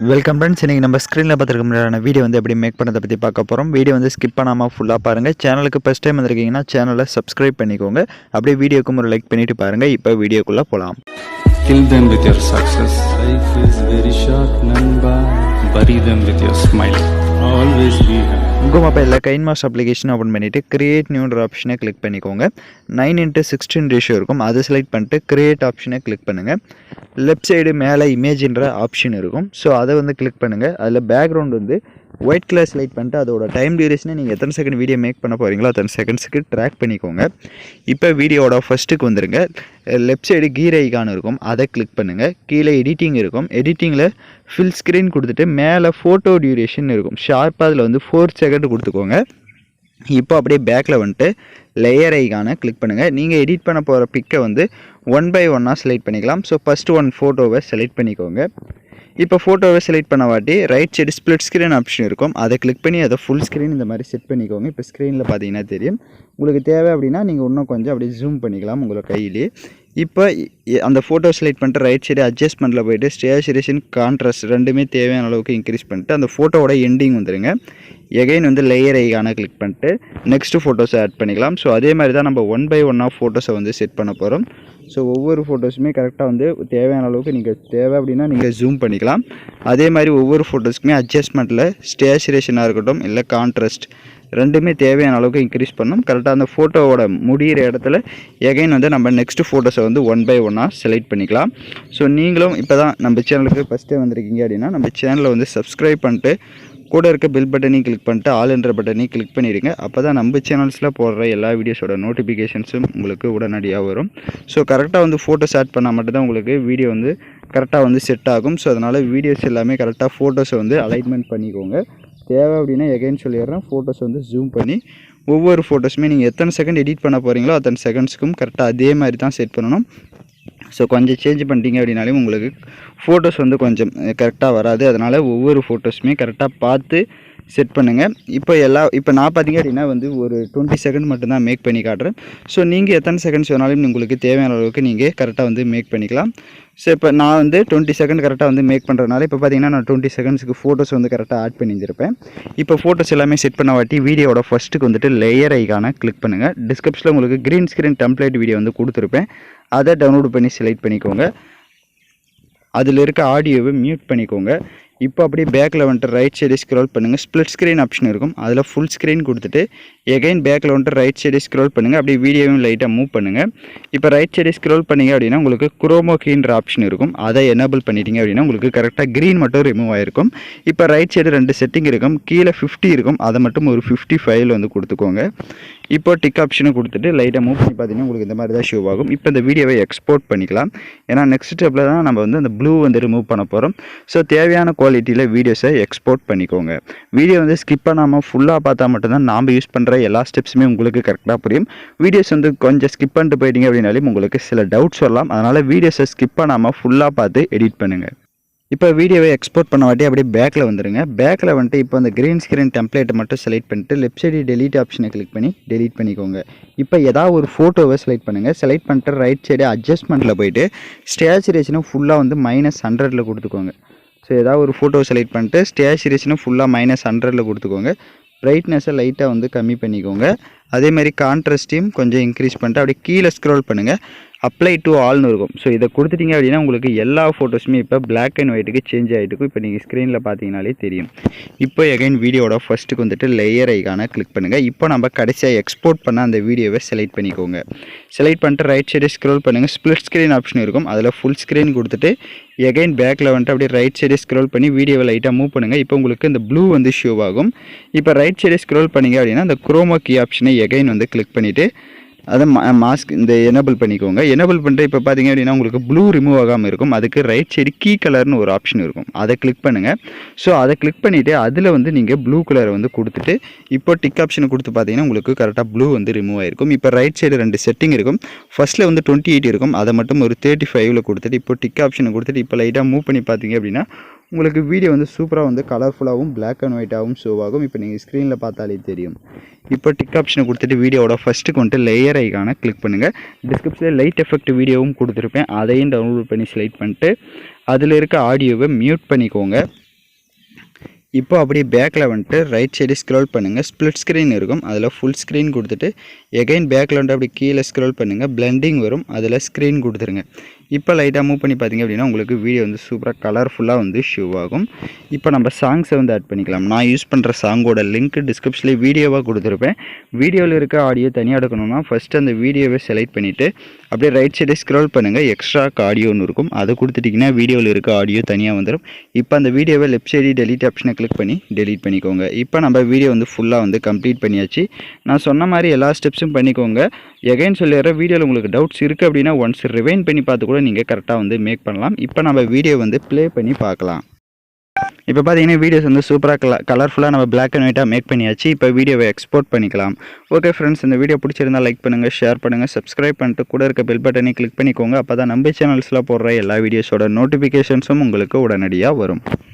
Welcome friends. இன்றைக்கி நம்ம ஸ்க்ரீனில் பார்த்துருக்க முடியாத வீடியோ வந்து எப்படி மேக் பண்ணதை பற்றி பார்க்க போகிறோம். வீடியோ வந்து ஸ்கிப் பண்ணாமல் ஃபுல்லாக பாருங்கள். சேனலுக்கு ஃபஸ்ட் டைம் வந்திருக்கீங்கன்னா சேனலை சப்ஸ்கிரைப் பண்ணிக்கோங்க. அப்படியே வீடியோக்கும் ஒரு லைக் பண்ணிவிட்டு பாருங்கள். இப்போ வீடியோக்குள்ளே போகலாம். Kill them with your success. Life is very short, Namba. Bury them with your smile. Always be happy. உங்கள் மொபைலில் கைன்மாஸ்டர் அப்ளிகேஷன் ஓப்பன் பண்ணிவிட்டு கிரியேட் நியூன்ற ஆப்ஷனை கிளிக் பண்ணிக்கோங்க. 9:16 ரேஷியோ இருக்கும், அதை செலக்ட் பண்ணிட்டு கிரியேட் ஆப்ஷனை கிளிக் பண்ணுங்கள். லெஃப்ட் சைடு மேலே இமேஜின்ற ஆப்ஷன் இருக்கும், ஸோ அதை வந்து கிளிக் பண்ணுங்கள். அதில் பேக்ரவுண்ட் வந்து ஒயிட் கலர் செலக்ட் பண்ணிட்டு அதோட டைம் டியூரேஷனை நீங்கள் எத்தனை செகண்ட் வீடியோ மேக் பண்ண போகிறீங்களோ அத்தனை செகண்ட்ஸுக்கு ட்ராக் பண்ணிக்கோங்க. இப்போ வீடியோவோட ஃபஸ்ட்டுக்கு வந்துடுங்க. லெஃப்ட் சைடு கீர் ஐகான் இருக்கும், அதை கிளிக் பண்ணுங்கள். கீழே எடிட்டிங் இருக்கும், எடிட்டிங்கில் ஃபில் ஸ்க்ரீன் கொடுத்துட்டு மேலே ஃபோட்டோ டியூரேஷன் இருக்கும், ஷார்ப்பாக அதில் வந்து 4 செகண்ட் கொடுத்துக்கோங்க. இப்போ அப்படியே பேக்கில் வந்துட்டு லேயர் ஐகானை கிளிக் பண்ணுங்கள். நீங்கள் எடிட் பண்ண போகிற பிக்கை வந்து 1 by 1 செலக்ட் பண்ணிக்கலாம். ஸோ ஃபஸ்ட்டு 1 ஃபோட்டோவை செலக்ட் பண்ணிக்கோங்க. இப்போ ஃபோட்டோவை செலக்ட் பண்ண வாட்டி right side split screen option இருக்கும், அதை கிளிக் பண்ணி அதை ஃபுல் ஸ்க்ரீன் இந்த மாதிரி செட் பண்ணிக்கோங்க. இப்போ ஸ்க்ரீனில் பார்த்தீங்கன்னா தெரியும். உங்களுக்கு தேவை அப்படின்னா நீங்கள் இன்னும் கொஞ்சம் அப்படியே ஜூம் பண்ணிக்கலாம் உங்களோட கையிலே. இப்போ அந்த ஃபோட்டோ செலக்ட் பண்ணிட்டு ரைட் சைடு அட்ஜஸ்ட்மெண்ட்டில் போய்ட்டு ஸ்டேச்சுரேஷன் கான்ட்ராஸ்ட் ரெண்டுமே தேவையான அளவுக்கு இன்க்ரீஸ் பண்ணிட்டு அந்த ஃபோட்டோவோட எண்டிங் வந்துடுங்க. எகைன் வந்து லேயர் ஐகானை கிளிக் பண்ணிட்டு நெக்ஸ்ட்டு ஃபோட்டோஸை ஆட் பண்ணிக்கலாம். ஸோ அதே மாதிரி தான் நம்ம 1 by 1 ஃபோட்டோஸை வந்து செட் பண்ண போகிறோம். ஸோ ஒவ்வொரு ஃபோட்டோஸுமே கரெக்டாக வந்து தேவையான அளவுக்கு நீங்கள் தேவை அப்படின்னா நீங்கள் ஜூம் பண்ணிக்கலாம். அதே மாதிரி ஒவ்வொரு ஃபோட்டோஸுக்குமே அட்ஜஸ்ட்மெண்ட்டில் ஸ்டேச்சுரேஷனாக இருக்கட்டும் இல்லை கான்ட்ராஸ்ட் ரெண்டுமே தேவையான அளவுக்கு இன்க்ரீஸ் பண்ணணும். கரெக்டாக அந்த ஃபோட்டோவோட முடிகிற இடத்துல எகைன் வந்து நம்ம நெக்ஸ்ட்டு ஃபோட்டோஸை வந்து 1 by 1 செலக்ட் பண்ணிக்கலாம். ஸோ நீங்களும் இப்போ தான் நம்ம சேனலுக்கு ஃபஸ்ட்டே வந்திருக்கீங்க அப்படின்னா நம்ம சேனலை வந்து சப்ஸ்கிரைப் பண்ணிட்டு கூட இருக்க பெல் பட்டனையும் கிளிக் பண்ணிட்டு ஆல் என்ற பட்டனையும் கிளிக் பண்ணிடுங்க. அப்போ தான் நம்ம சேனல்ஸில் போடுற எல்லா வீடியோஸோட நோட்டிஃபிகேஷன்ஸும் உங்களுக்கு உடனடியாக வரும். ஸோ கரெக்டாக வந்து ஃபோட்டோஸ் ஆட் பண்ணால் மட்டும்தான் உங்களுக்கு வீடியோ வந்து கரெக்டாக வந்து செட் ஆகும். ஸோ அதனால் வீடியோஸ் எல்லாமே கரெக்டாக ஃபோட்டோஸை வந்து அலைன்மெண்ட் பண்ணிக்கோங்க. தேவை அப்படின்னா எகைன் சொல்லிடுறேன், ஃபோட்டோஸ் வந்து ஜூம் பண்ணி ஒவ்வொரு ஃபோட்டோஸுமே நீங்கள் எத்தனை செகண்ட் எடிட் பண்ண போகிறீங்களோ அத்தனை செகண்ட்ஸுக்கும் கரெக்டாக அதே மாதிரி தான் செட் பண்ணணும். ஸோ கொஞ்சம் சேஞ்ச் பண்ணிட்டீங்க அப்படின்னாலே உங்களுக்கு ஃபோட்டோஸ் வந்து கொஞ்சம் கரெக்டாக வராது. அதனால் ஒவ்வொரு ஃபோட்டோஸுமே கரெக்டாக பார்த்து செட் பண்ணுங்கள். இப்போ நான் பார்த்தீங்க அப்படின்னா வந்து ஒரு 20 செகண்ட் மட்டும்தான் மேக் பண்ணி காட்டுறேன். ஸோ நீங்கள் எத்தனை செகண்ட்ஸ் வேணாலும் உங்களுக்கு தேவையான அளவுக்கு நீங்கள் கரெக்டாக வந்து மேக் பண்ணிக்கலாம். ஸோ இப்போ நான் வந்து 20 செகண்ட் கரெக்டாக வந்து மேக் பண்ணுறதுனால இப்போ பார்த்தீங்கன்னா நான் 20 செகண்ட்ஸுக்கு ஃபோட்டோஸ் வந்து கரெக்டாக ஆட் பண்ணியிருப்பேன். இப்போ ஃபோட்டோஸ் எல்லாமே செட் பண்ண வாட்டி வீடியோட ஃபஸ்ட்டுக்கு வந்துட்டு லேயர் ஐகானை கிளிக் பண்ணுங்கள். டிஸ்கிரிப்ஷனில் உங்களுக்கு க்ரீன் ஸ்க்ரீன் டெம்ப்ளேட் வீடியோ வந்து கொடுத்துருப்பேன், அதை டவுன்லோட் பண்ணி செலக்ட் பண்ணிக்கோங்க. அதில் இருக்க ஆடியோவை மியூட் பண்ணிக்கோங்க. இப்போ அப்படியே பேக்கில் வந்துட்டு ரைட் சைடு ஸ்க்ரோல் பண்ணுங்கள், ஸ்ப்ளிட் ஸ்க்ரீன் ஆப்ஷன் இருக்கும், அதில் ஃபுல் ஸ்க்ரீன் கொடுத்துட்டு எகைன் பேக்கில் வந்துட்டு ரைட் சைடு ஸ்க்ரோல் பண்ணுங்கள். அப்படியே வீடியோவும் லைட்டாக மூவ் பண்ணுங்கள். இப்போ ரைட் சைடு ஸ்க்ரோல் பண்ணிங்க அப்படின்னா உங்களுக்கு குரோமோ கீன்ற ஆப்ஷன் இருக்கும், அதை எனேபிள் பண்ணிட்டீங்க அப்படின்னா உங்களுக்கு கரெக்டாக க்ரீன் மட்டும் ரிமூவ் ஆகிருக்கும். இப்போ ரைட் சைடு 2 செட்டிங் இருக்கும், கீழே 50 இருக்கும், அதை மட்டும் ஒரு 55 வந்து கொடுத்துக்கோங்க. இப்போ டிக் ஆப்ஷனை கொடுத்துட்டு லைட்டாக மூவ் பண்ணி பார்த்தீங்கன்னா உங்களுக்கு இந்த மாதிரி தான் ஷோ ஆகும். இப்போ இந்த வீடியோவை எக்ஸ்போர்ட் பண்ணிக்கலாம். ஏன்னா நெக்ஸ்ட் ஸ்டெப்பில் தான் நம்ம வந்து அந்த ப்ளூ வந்து ரிமூவ் பண்ண போகிறோம். ஸோ தேவையான குவாலிட்டியில் வீடியோஸை எக்ஸ்போர்ட் பண்ணிக்கோங்க. வீடியோ வந்து ஸ்கிப் பண்ணாமல் ஃபுல்லாக பார்த்தா மட்டும்தான் நாம் யூஸ் பண்ணுற எல்லா ஸ்டெப்ஸுமே உங்களுக்கு கரெக்டாக புரியும். வீடியோஸ் வந்து கொஞ்சம் ஸ்கிப் பண்ணிட்டு போயிட்டீங்க அப்படின்னாலே உங்களுக்கு சில டவுட்ஸ் வரலாம். அதனால் வீடியோஸை ஸ்கிப் பண்ணாமல் ஃபுல்லாக பார்த்து எடிட் பண்ணுங்கள். இப்போ வீடியோவை எக்ஸ்போர்ட் பண்ண வாட்டி அப்படியே பேக்கில் வந்துடுங்க. பேக்கில் வந்துட்டு இப்போ அந்த க்ரீன் ஸ்க்ரீன் டெம்ப்ளேட்டை மட்டும் செலக்ட் பண்ணிட்டு லெஃப்ட் சைடு டெலீட் ஆப்ஷனை கிளிக் பண்ணி டெலீட் பண்ணிக்கோங்க. இப்போ ஏதாவது ஒரு ஃபோட்டோவை செலக்ட் பண்ணுங்கள். செலக்ட் பண்ணிட்டு ரைட் சைடு அட்ஜஸ்ட்மெண்ட்டில் போய்ட்டு ஸ்டேச்சுரேஷனும் ஃபுல்லாக வந்து -100 கொடுத்துக்கோங்க. ஸோ ஏதாவது ஒரு ஃபோட்டோவை செலக்ட் பண்ணிட்டு ஸ்டேச்சுரேஷனும் ஃபுல்லாக -100 கொடுத்துக்கோங்க. பிரைட்னஸை லைட்டாக வந்து கம்மி பண்ணிக்கோங்க. அதேமாதிரி கான்ட்ராஸ்ட்டையும் கொஞ்சம் இன்க்ரீஸ் பண்ணிட்டு அப்படியே கீழே ஸ்க்ரோல் பண்ணுங்கள், அப்ளை டு ஆல்னு இருக்கும். ஸோ இதை கொடுத்துட்டிங்க அப்படின்னா உங்களுக்கு எல்லா ஃபோட்டோஸுமே இப்போ பிளாக் அண்ட் ஒயிட்டுக்கு சேஞ்ச் ஆகிட்டு இருக்கும். இப்போ நீங்கள் ஸ்க்ரீனில் பார்த்தீங்கனாலே தெரியும். இப்போ எகைன் வீடியோட ஃபஸ்ட்டுக்கு வந்துட்டு லேயர் ஐகானை கிளிக் பண்ணுங்கள். இப்போ நம்ம கடைசியாக எக்ஸ்போர்ட் பண்ண அந்த வீடியோவை செலக்ட் பண்ணிக்கோங்க. செலக்ட் பண்ணிட்டு ரைட் சைடு ஸ்க்ரோல் பண்ணுங்கள், ஸ்ப்ளிட் ஸ்க்ரீன் ஆப்ஷன் இருக்கும், அதில் ஃபுல் ஸ்க்ரீன் கொடுத்துட்டு எகைன் பேக்கில் வந்துட்டு அப்படியே ரைட் சைடு ஸ்க்ரோல் பண்ணி வீடியோவை லைட்டாக மூவ் பண்ணுங்கள். இப்போ உங்களுக்கு இந்த ப்ளூ வந்து ஷோ ஆகும். இப்போ ரைட் சைடு ஸ்க்ரோல் பண்ணிங்க அப்படின்னா அந்த குரோமோ கீ ஆப்ஷனை எகைன் வந்து கிளிக் பண்ணிவிட்டு அதை மாஸ்க் இந்த எனேபிள் பண்ணிக்கோங்க. எனேபிள் பண்ணிட்டு இப்போ பார்த்தீங்க அப்படின்னா உங்களுக்கு ப்ளூ ரிமூவ் ஆகாமல் இருக்கும். அதுக்கு ரைட் சைடு கீ கலர்னு ஒரு ஆப்ஷன் இருக்கும், அதை கிளிக் பண்ணுங்கள். ஸோ அதை கிளிக் பண்ணிவிட்டு அதில் வந்து நீங்கள் ப்ளூ கலரை வந்து கொடுத்துட்டு இப்போ டிக் ஆப்ஷனை கொடுத்து பார்த்தீங்கன்னா உங்களுக்கு கரெக்டாக ப்ளூ வந்து ரிமூவ் ஆகிருக்கும். இப்போ ரைட் சைடு 2 செட்டிங் இருக்கும். ஃபஸ்ட்டில் வந்து 28 இருக்கும், அதை மட்டும் ஒரு 35 கொடுத்துட்டு இப்போ டிக் ஆப்ஷனை கொடுத்துட்டு இப்போ லைட்டாக மூவ் பண்ணி பார்த்தீங்க அப்படின்னா உங்களுக்கு வீடியோ வந்து சூப்பராக வந்து கலர்ஃபுல்லாகவும் பிளாக் அண்ட் ஒயிட்டாகவும் ஷோ ஆகும். இப்போ நீங்கள் ஸ்க்ரீனில் பார்த்தாலே தெரியும். இப்போ டிக் ஆப்ஷனை கொடுத்துட்டு வீடியோவோட ஃபஸ்ட்டுக்கு வந்துட்டு லேயர் ஐகானை கிளிக் பண்ணுங்கள். டிஸ்கிரிப்ஷனில் லைட் எஃபெக்ட் வீடியோவும் கொடுத்துருப்பேன், அதையும் டவுன்லோட் பண்ணி செலக்ட் பண்ணிட்டு அதில் இருக்க ஆடியோவை மியூட் பண்ணிக்கோங்க. இப்போ அப்படியே பேக்கில் வந்துட்டு ரைட் சைடு ஸ்க்ரோல் பண்ணுங்கள், ஸ்ப்ளிட் ஸ்க்ரீன் இருக்கும், அதில் ஃபுல் ஸ்க்ரீன் கொடுத்துட்டு எகைன் பேக்கில் வந்துட்டு அப்படி கீழே ஸ்க்ரோல் பண்ணுங்கள், பிளெண்டிங் வரும், அதில் ஸ்க்ரீன் கொடுத்துருங்க. இப்போ லைட்டாக மூவ் பண்ணி பார்த்தீங்க அப்படின்னா உங்களுக்கு வீடியோ வந்து சூப்பராக கலர்ஃபுல்லாக வந்து ஷோ ஆகும். இப்போ நம்ம சாங்ஸை வந்து ஆட் பண்ணிக்கலாம். நான் யூஸ் பண்ணுற சாங்கோட லிங்க் டிஸ்கிரிப்ஷனில் வீடியோவாக கொடுத்துருப்பேன். வீடியோவில் இருக்க ஆடியோ தனியாக எடுக்கணும்னா ஃபஸ்ட்டு அந்த வீடியோவை செலக்ட் பண்ணிவிட்டு அப்படியே ரைட் சைடு ஸ்க்ரோல் பண்ணுங்கள், எக்ஸ்ட்ரா ஆடியோன்னு இருக்கும், அதை கொடுத்துட்டிங்கன்னா வீடியோவில் இருக்க ஆடியோ தனியாக வந்துடும். இப்போ அந்த வீடியோவை லெஃப்ட் சைடு டெலீட் ஆப்ஷனை கிளிக் பண்ணி டெலீட் பண்ணிக்கோங்க. இப்போ நம்ம வீடியோ வந்து ஃபுல்லாக வந்து கம்ப்ளீட் பண்ணியாச்சு. நான் சொன்ன மாதிரி எல்லா ஸ்டெப்ஸும் பண்ணிக்கோங்க. எகைன் சொல்லிடுற வீடியோவில் உங்களுக்கு டவுட்ஸ் இருக்குது அப்படின்னா ஒன்ஸ் ரிவைண்ட் பண்ணி பார்த்து கூட நீங்கள் கரெக்டாக வந்து மேக் பண்ணலாம். இப்போ நம்ம வீடியோ வந்து ப்ளே பண்ணி பார்க்கலாம். இப்போ பார்த்தீங்கன்னா வீடியோஸ் வந்து சூப்பராக கலர்ஃபுல்லாக நம்ம பிளாக் அண்ட் ஒயிட்டாக மேக் பண்ணியாச்சு. இப்போ வீடியோவை எக்ஸ்போர்ட் பண்ணிக்கலாம். ஓகே ஃப்ரெண்ட்ஸ், இந்த வீடியோ பிடிச்சிருந்தால் லைக் பண்ணுங்கள், ஷேர் பண்ணுங்கள், சப்ஸ்கிரைப் பண்ணிட்டு கூட இருக்க பெல் பட்டனை கிளிக் பண்ணிக்கோங்க. அப்போ தான் நம்ம சேனல்ஸில் போடுற எல்லா வீடியோஸோட நோட்டிஃபிகேஷன்ஸும் உங்களுக்கு உடனடியாக வரும்.